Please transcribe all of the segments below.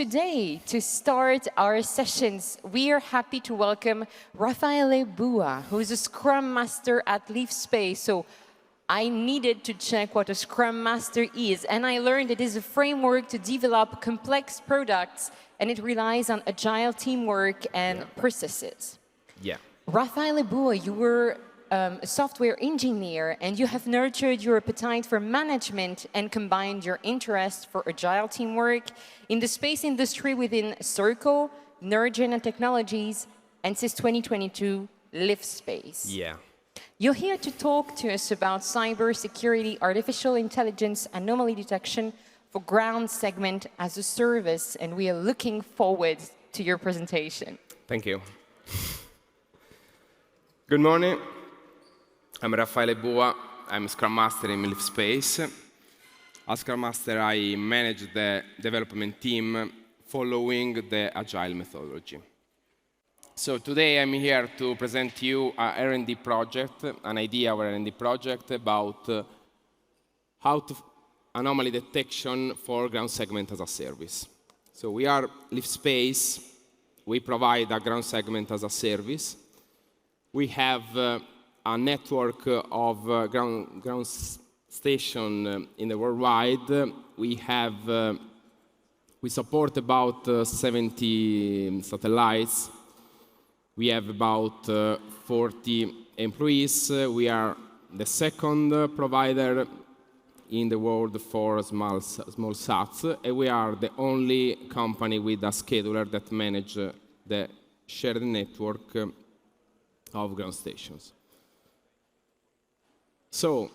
today, to start our sessions, we are happy to welcome Raffaele Bua, who is a Scrum Master at LeafSpace. So I needed to check what a Scrum Master is, and I learned it is a framework to develop complex products, and it relies on agile teamwork and processes. Yeah. Raffaele Bua, you were a software engineer, and you have nurtured your appetite for management and combined your interest for agile teamwork in the space industry within Circle, Neurogena Technologies, and since 2022, LeafSpace. Yeah. You're here to talk to us about cybersecurity, artificial intelligence, anomaly detection for ground segment as a service, and we are looking forward to your presentation. Thank you. Good morning. I'm Raffaele Bua. I'm a Scrum Master in LeafSpace. As Scrum Master, I manage the development team following the Agile methodology. So today I'm here to present to you an R&D project, an idea of an R&D project about how to anomaly detection for ground segment as a service. So we are LeafSpace. We provide a ground segment as a service. We have a network of ground station in the worldwide. We support about 70 satellites. We have about 40 employees. We are the second provider in the world for small SATs, and we are the only company with a scheduler that manages the shared network of ground stations. So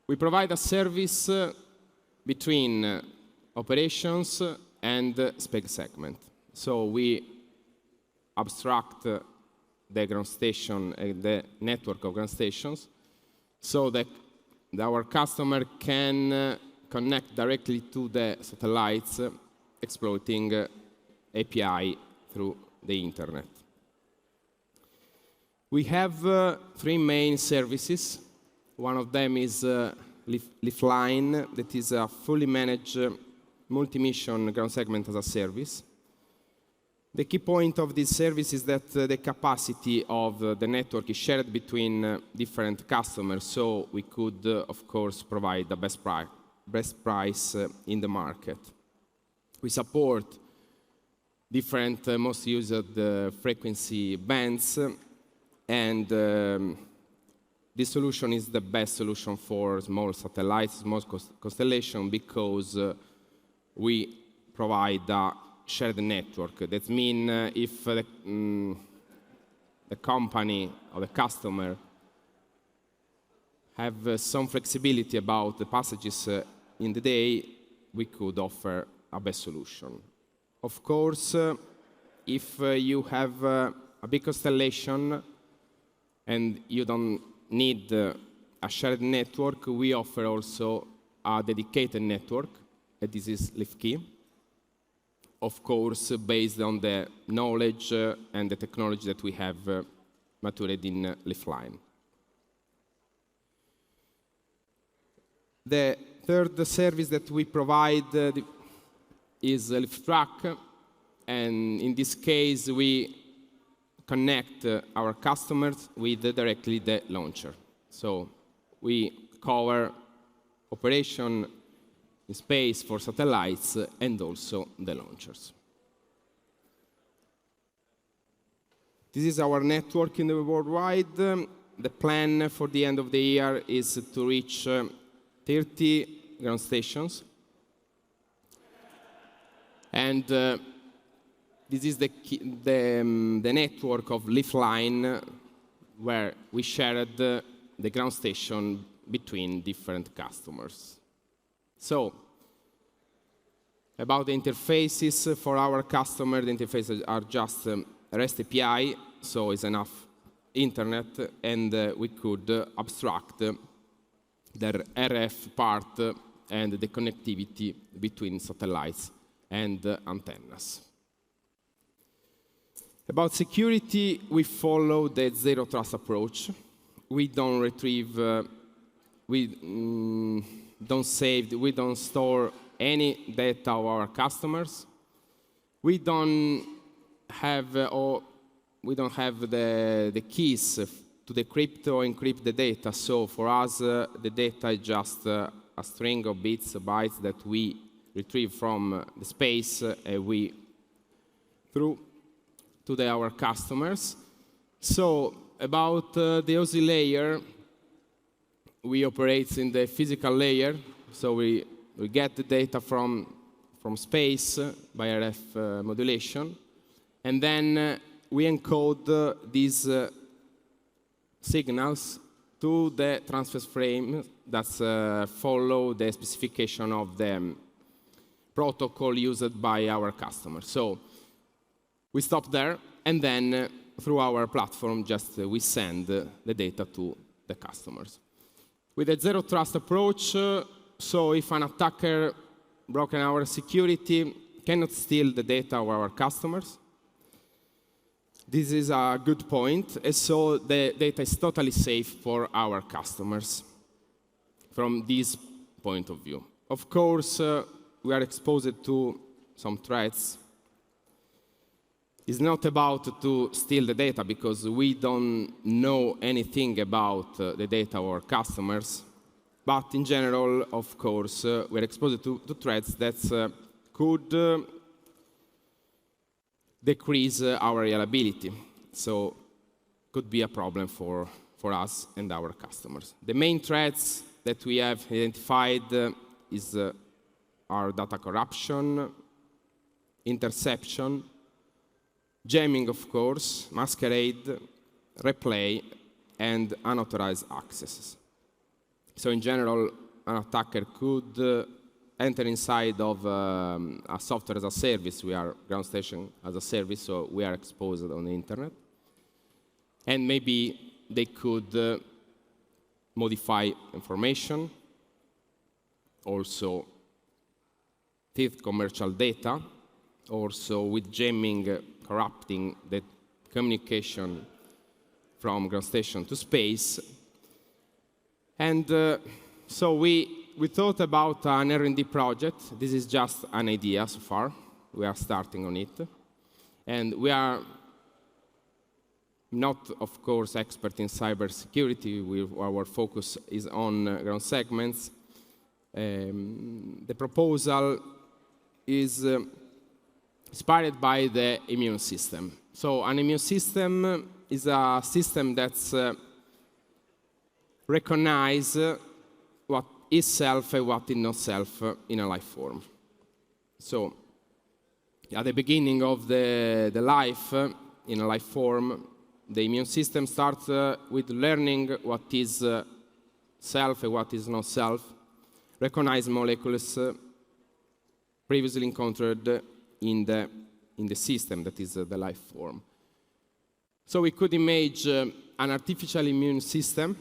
we provide a service between operations and spec segment. So we abstract the ground station and the network of ground stations so that our customer can connect directly to the satellites exploiting API through the internet. We have three main services. One of them is Leafline, that is a fully managed multi-mission ground segment as a service. The key point of this service is that the capacity of the network is shared between different customers, so we could, of course, provide the best price in the market. We support different most used frequency bands, and this solution is the best solution for small satellites, small constellation, because we provide a shared network. That means if the company or the customer have some flexibility about the passages in the day, we could offer a best solution. Of course, if you have a big constellation and you don't need a shared network, we offer also a dedicated network, and this is LeafKey, of course, based on the knowledge and the technology that we have matured in Leafline. The third service that we provide is LeafTrack, and in this case, we connect our customers with directly the launcher. So we cover operation in space for satellites and also the launchers. This is our network in the worldwide. The plan for the end of the year is to reach 30 ground stations. And this is the network of Leafline, where we shared the ground station between different customers. So, about the interfaces for our customer, the interfaces are just REST API, so it's enough internet, and we could abstract the RF part and the connectivity between satellites and antennas. About security, we follow the zero trust approach. We don't retrieve, we don't save, we don't store any data of our customers. we don't have the keys to decrypt or encrypt the data. So for us, the data is just a string of bits, bytes that we retrieve from the space and we through to our customers. So about the OZ layer, we operate in the physical layer. So we get the data from space by RF modulation. And then we encode these signals to the transfer frame that follow the specification of the protocol used by our customers. So we stop there, and then through our platform, just we send the data to the customers. With a zero trust approach, so if an attacker broken our security, cannot steal the data of our customers. This is a good point, and so the data is totally safe for our customers from this point of view. Of course, we are exposed to some threats. It's not about to steal the data because we don't know anything about the data of our customers. But in general, of course, we're exposed to threats that could decrease our reliability. So could be a problem for us and our customers. The main threats that we have identified are data corruption, interception, jamming, of course, masquerade, replay, and unauthorized accesses. So in general, an attacker could enter inside of a software as a service. We are ground station as a service, so we are exposed on the internet. And maybe they could modify information, also thief commercial data, also with jamming, corrupting the communication from ground station to space. And so we thought about an R&D project. This is just an idea so far. We are starting on it. And we are not, of course, expert in cybersecurity. Our focus is on ground segments. The proposal is inspired by the immune system. So an immune system is a system that's recognize what is self and what is not self in a life form. So at the beginning of the life, in a life form, the immune system starts with learning what is self and what is not self, recognize molecules previously encountered in the system that is the life form. So we could imagine an artificial immune system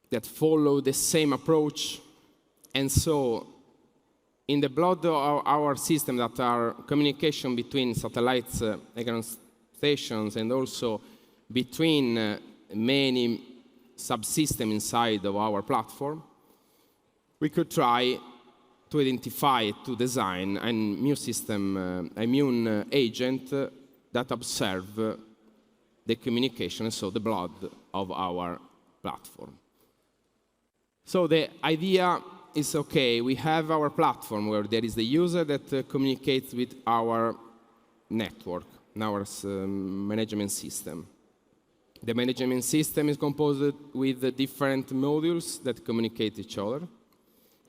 that follow the same approach. And so in the blood of our system that are communication between satellites and ground stations and also between many subsystems inside of our platform, we could try to identify, to design an immune system, immune agent that observe the communication, so the blood of our platform. So the idea is, okay, we have our platform where there is the user that communicates with our network, our management system. The management system is composed with different modules that communicate each other.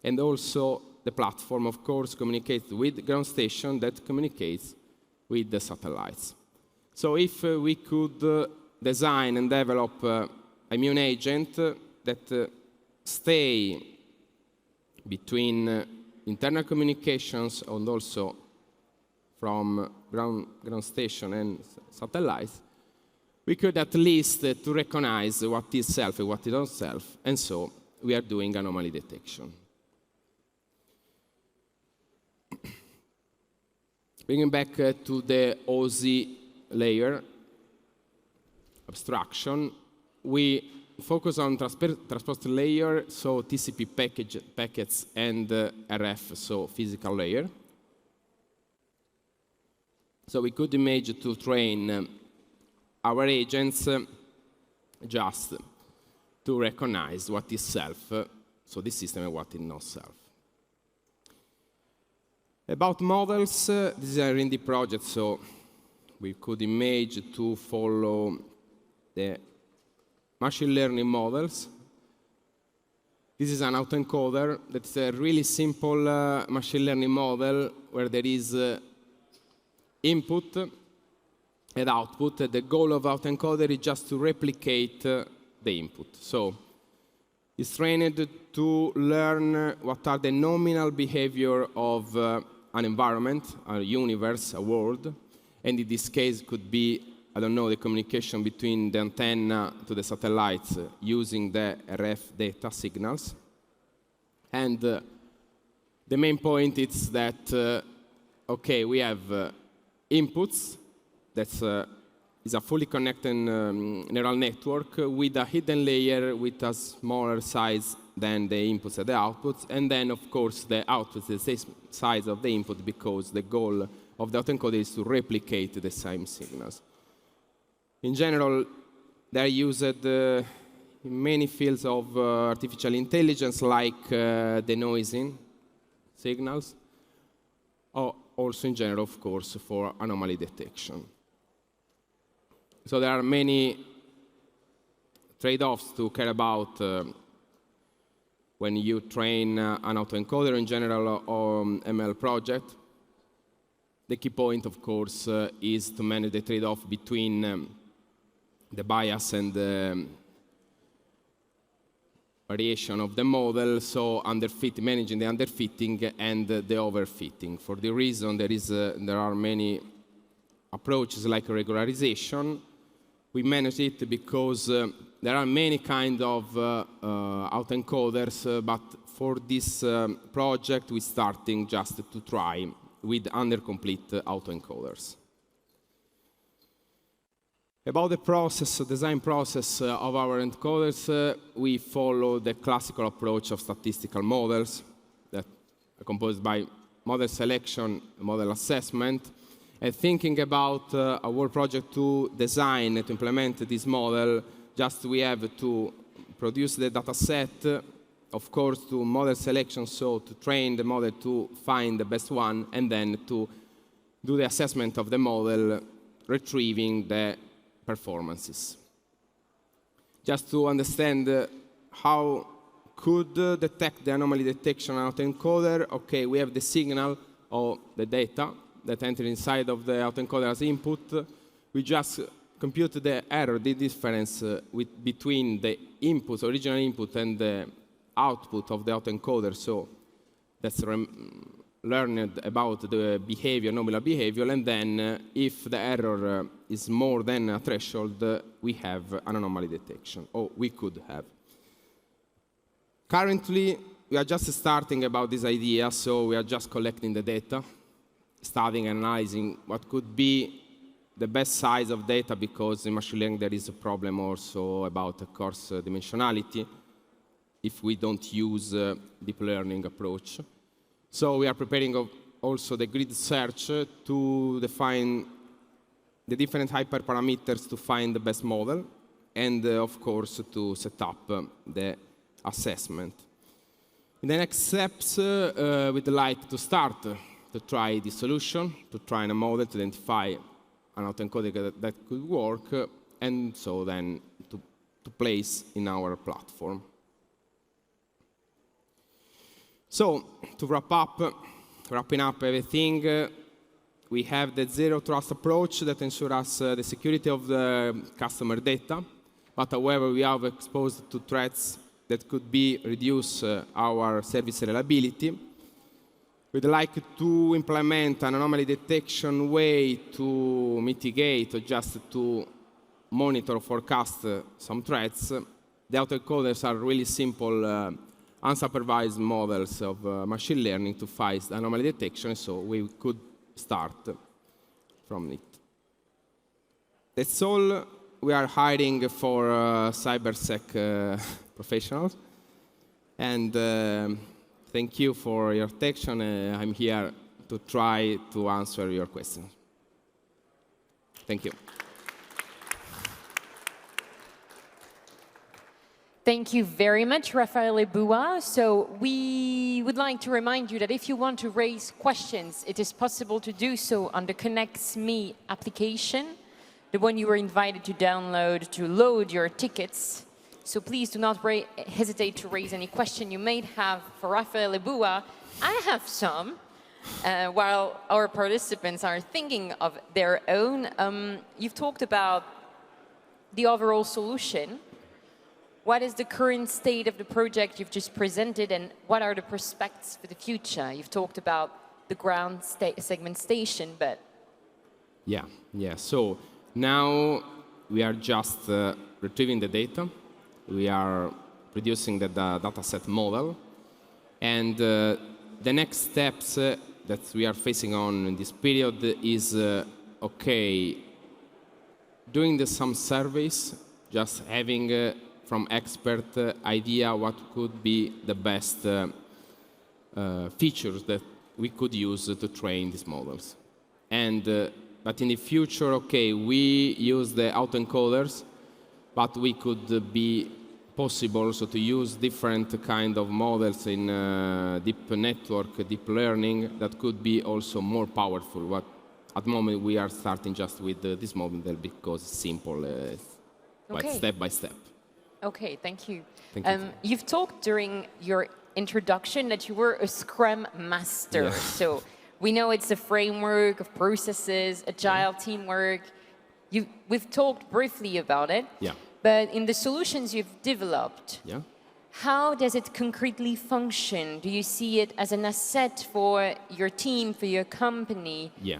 And also the platform, of course, communicates with ground station that communicates with the satellites. So if we could design and develop an immune agent that stay between internal communications and also from ground station and satellites, we could at least to recognize what is self and what is not self, and so we are doing anomaly detection. Bringing back to the OZ layer abstraction, we focus on transport layer, so TCP packets and RF, so physical layer. So we could imagine to train our agents just to recognize what is self, so this system and what is not self. About models, this is an R&D project, so we could imagine to follow the machine learning models. This is an autoencoder that's a really simple machine learning model where there is input and output. The goal of autoencoder is just to replicate the input. So it's trained to learn what are the nominal behavior of an environment, a universe, a world. And in this case, it could be, I don't know, the communication between the antenna to the satellites using the RF data signals. And the main point is that, OK, we have inputs. That is a fully connected neural network with a hidden layer with a smaller size than the inputs and the outputs. And then, of course, the outputs the same size of the input because the goal of the autoencoder is to replicate the same signals. In general, they are used in many fields of artificial intelligence, like denoising signals, or also in general, of course, for anomaly detection. So there are many trade-offs to care about when you train an autoencoder in general or ML project. The key point, of course, is to manage the trade-off between the bias and the variation of the model, so managing the underfitting and the overfitting. For the reason there are many approaches like regularization. We manage it because there are many kinds of autoencoders, but for this project, we're starting just to try with under-complete autoencoders. About the design process of our encoders, we follow the classical approach of statistical models that are composed by model selection, model assessment. And thinking about our project to design, to implement this model, just we have to produce the data set, of course, to model selection, so to train the model to find the best one, and then to do the assessment of the model, retrieving the performances. Just to understand how could detect the anomaly detection autoencoder, okay, we have the signal or the data that enter inside of the autoencoder as input. We just compute the error, the difference between the input, original input, and the output of the autoencoder. So that's learned about the behavior, nominal behavior, and then if the error is more than a threshold, we have an anomaly detection, or we could have. Currently, we are just starting about this idea, so we are just collecting the data, studying, analyzing what could be the best size of data, because in machine learning there is a problem also about the coarse dimensionality if we don't use deep learning approach. So we are preparing also the grid search to define the different hyperparameters to find the best model, and of course to set up the assessment. In the next steps, we'd like to start to try the solution, to try a model to identify an autoencoder that could work, and so then to place in our platform. So, to wrapping up everything, we have the zero trust approach that ensures the security of the customer data, but however we are exposed to threats that could reduce our service reliability. We'd like to implement an anomaly detection way to mitigate or just to monitor or forecast some threats. The autoencoders are really simple unsupervised models of machine learning to find anomaly detection, so we could start from it. That's all. We are hiring for cybersec professionals, and thank you for your attention. I'm here to try to answer your questions. Thank you. Thank you very much, Raffaele Bua. So we would like to remind you that if you want to raise questions, it is possible to do so on the Connects Me application, the one you were invited to download to load your tickets. So please do not hesitate to raise any question you may have for Raffaele Bua. I have some, while our participants are thinking of their own. You've talked about the overall solution. What is the current state of the project you've just presented, and what are the prospects for the future? You've talked about the ground segmentation, but... Yeah. So now we are just retrieving the data. We are producing the dataset model. And the next steps that we are facing on in this period is, doing some surveys, just having from expert idea what could be the best features that we could use to train these models. And but in the future, we use the autoencoders, but we could be possible also to use different kind of models in deep network, deep learning that could be also more powerful. What at the moment we are starting just with this model because it's simple, but step by step. Okay, thank you. Thank you. You've talked during your introduction that you were a Scrum master. Yeah. So we know it's a framework of processes, agile teamwork. We've talked briefly about it. Yeah. But in the solutions you've developed, how does it concretely function? Do you see it as an asset for your team, for your company? Yeah.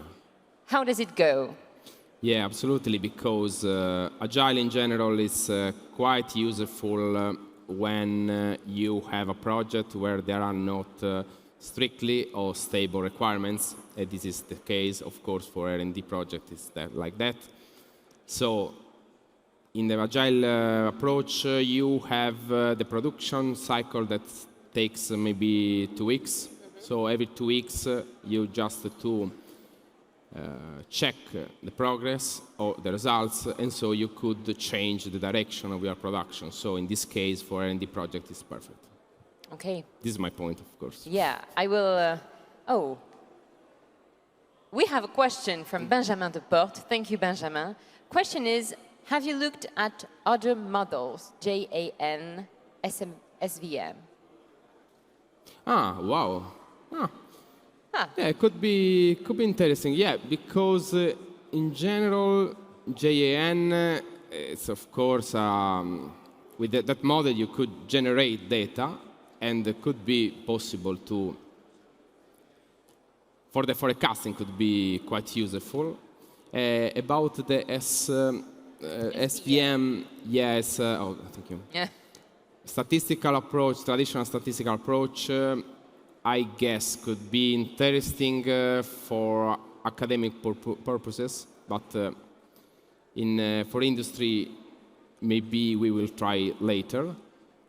How does it go? Yeah, absolutely, because Agile in general is quite useful when you have a project where there are not strictly or stable requirements. And this is the case, of course, for R&D project is like that. So in the Agile approach, you have the production cycle that takes maybe 2 weeks. So every 2 weeks, you just to check the progress or the results, and so you could change the direction of your production. So in this case, for R&D project, it's perfect. Okay. This is my point, of course. Yeah, I will... We have a question from Benjamin Deporte. Thank you, Benjamin. Question is, have you looked at other models, JAN, SVM? Ah, wow. Yeah, it could be interesting. Yeah, because in general, JAN is of course with that model you could generate data, and it could be possible to for the forecasting could be quite useful. About the SVM, yes. Thank you. Yeah. Statistical approach, traditional statistical approach. I guess could be interesting for academic purposes, but for industry, maybe we will try later.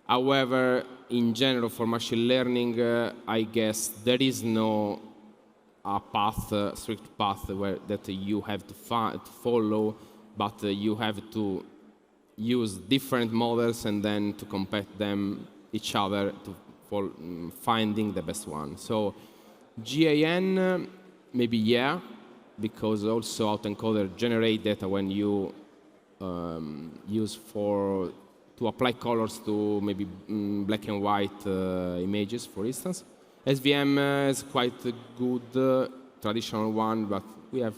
However, in general, for machine learning, I guess there is no strict path that you have to follow, but you have to use different models and then to compare them each other for finding the best one. So GAN, maybe because also autoencoder generate data when you use to apply colors to maybe black and white images, for instance. SVM is quite a good traditional one, but we have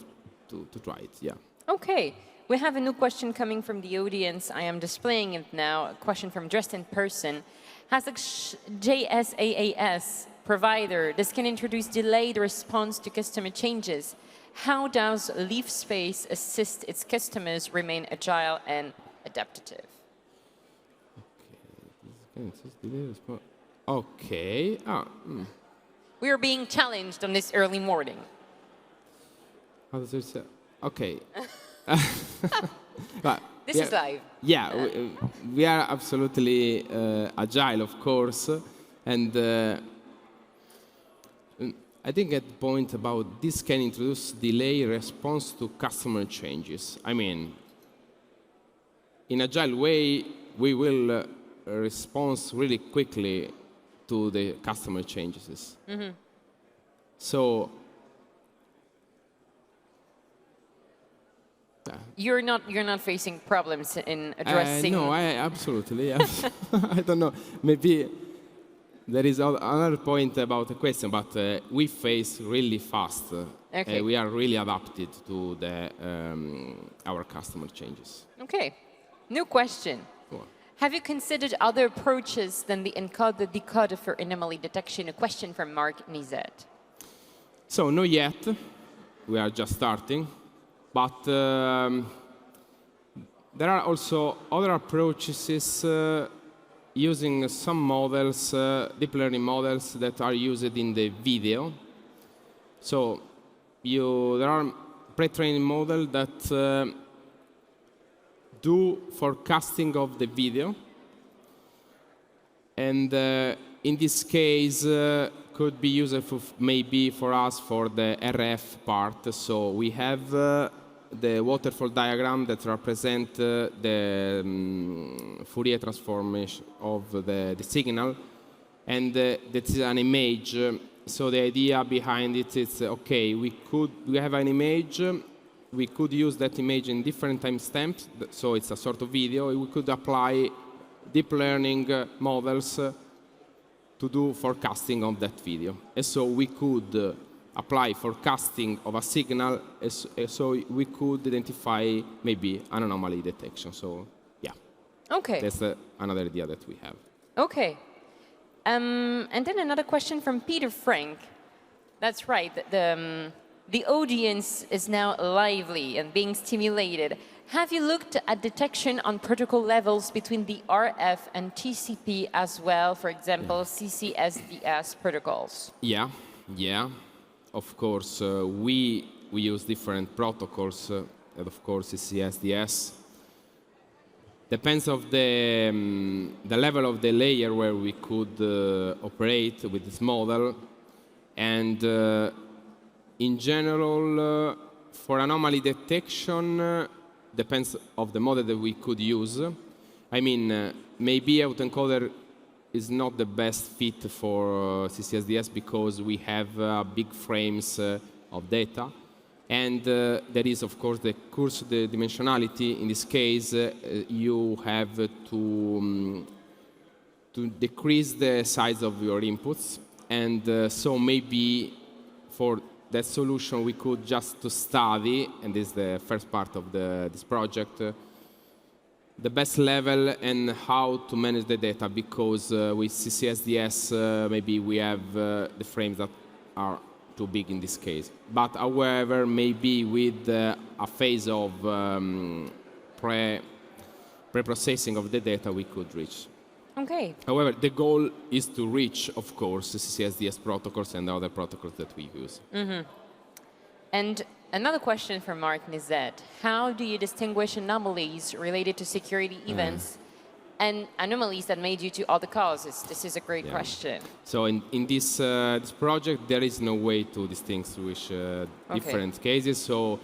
to try it, Okay. We have a new question coming from the audience. I am displaying it now. A question from Justin Person. Has a JSAAS provider, this can introduce delayed response to customer changes. How does LeafSpace assist its customers remain agile and adaptive? Okay. We are being challenged on this early morning. How does it say? Okay. But this is live. Yeah, we are absolutely agile, of course, and I think at the point about this can introduce delay response to customer changes. I mean, in agile way, we will respond really quickly to the customer changes. So you're not facing problems in addressing. no, absolutely. Yeah. I don't know. Maybe there is another point about the question, but we face really fast. Okay. We are really adapted to our customer changes. Okay. New question. Cool. Have you considered other approaches than the encoder decoder for anomaly detection? A question from Mark Nizet. So not yet. We are just starting, but there are also other approaches using some models, deep learning models that are used in the video. So there are pre-trained models that do forecasting of the video, and in this case could be useful maybe for us for the RF part. So we have the waterfall diagram that represent the Fourier transformation of the signal, and that is an image. So the idea behind it is, okay, we have an image, we could use that image in different timestamps, so it's a sort of video. We could apply deep learning models to do forecasting of that video. And so we could apply forecasting of a signal, so we could identify maybe an anomaly detection. So yeah, Okay. that's another idea that we have. Okay. And then another question from Peter Frank. That's right. The audience is now lively and being stimulated. Have you looked at detection on protocol levels between the RF and TCP as well, for example, CCSDS protocols? Yeah. Of course, we use different protocols, and of course, CCSDS. Depends of the level of the layer where we could operate with this model, and in general, for anomaly detection, depends of the model that we could use. I mean, maybe autoencoder is not the best fit for CCSDS because we have big frames of data. And there is, of course, the dimensionality. In this case, you have to decrease the size of your inputs. And so maybe for that solution, we could just to study, and this is the first part of this project, the best level and how to manage the data, because with CCSDS, maybe we have the frames that are too big in this case. But however, maybe with a phase of pre-processing of the data, we could reach. Okay. However, the goal is to reach, of course, CCSDS protocols and other protocols that we use. And another question from Mark Nizet. How do you distinguish anomalies related to security events and anomalies that may due to other causes? This is a great question. So in this project, there is no way to distinguish different cases. So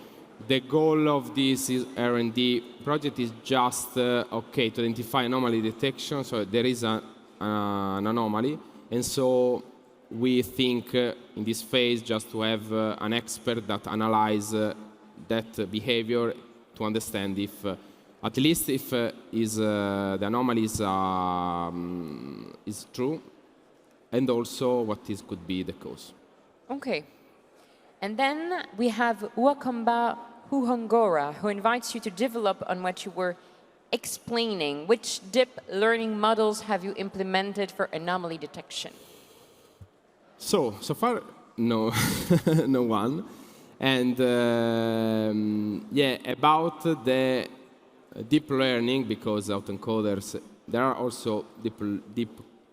the goal of this R&D project is just, to identify anomaly detection. So there is an anomaly. And so we think in this phase just to have an expert that analyze that behavior to understand if, at least if the anomaly is true, and also what could be the cause. Okay. And then we have Wakamba Huhongora, who invites you to develop on what you were explaining. Which deep learning models have you implemented for anomaly detection? So far, no, no one. And about the deep learning, because autoencoders, there are also deep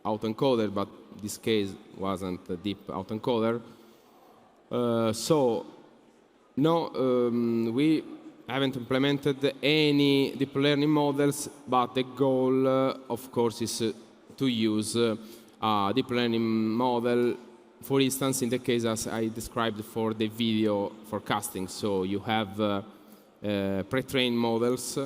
autoencoder, but this case wasn't a deep autoencoder. No, we haven't implemented any deep learning models, but the goal, of course, is to use a deep learning model for instance, in the case as I described for the video forecasting, so you have pre-trained models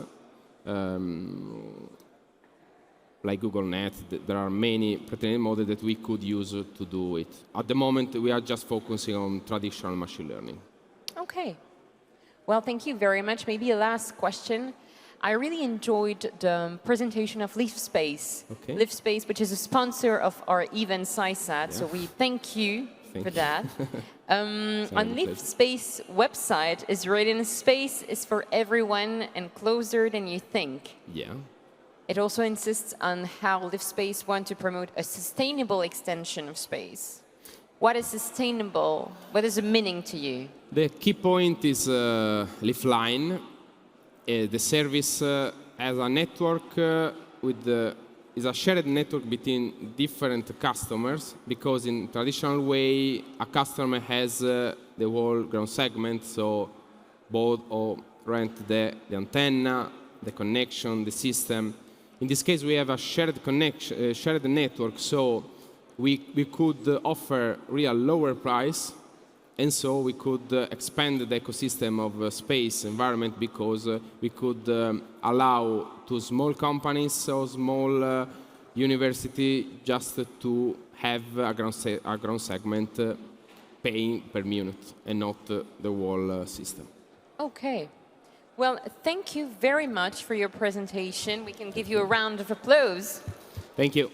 like Google Net. There are many pre-trained models that we could use to do it. At the moment, we are just focusing on traditional machine learning. Okay. Well, thank you very much. Maybe a last question. I really enjoyed the presentation of LeafSpace. Okay. LeafSpace, which is a sponsor of our event CYSAT, yeah. So we thank you for that. On LeafSpace website is written, space is for everyone and closer than you think. Yeah. It also insists on how LeafSpace want to promote a sustainable extension of space. What is sustainable? What is the meaning to you? The key point is Leafline. The service has a network is a shared network between different customers, because in traditional way, a customer has the whole ground segment, so both or rent the antenna, the connection, the system. In this case, we have a shared connection, shared network, so we could offer real lower price, and so we could expand the ecosystem of space environment, because we could allow to small companies or small university just to have a ground segment paying per minute and not the whole system. Okay. Well, thank you very much for your presentation. We can give you a round of applause. Thank you.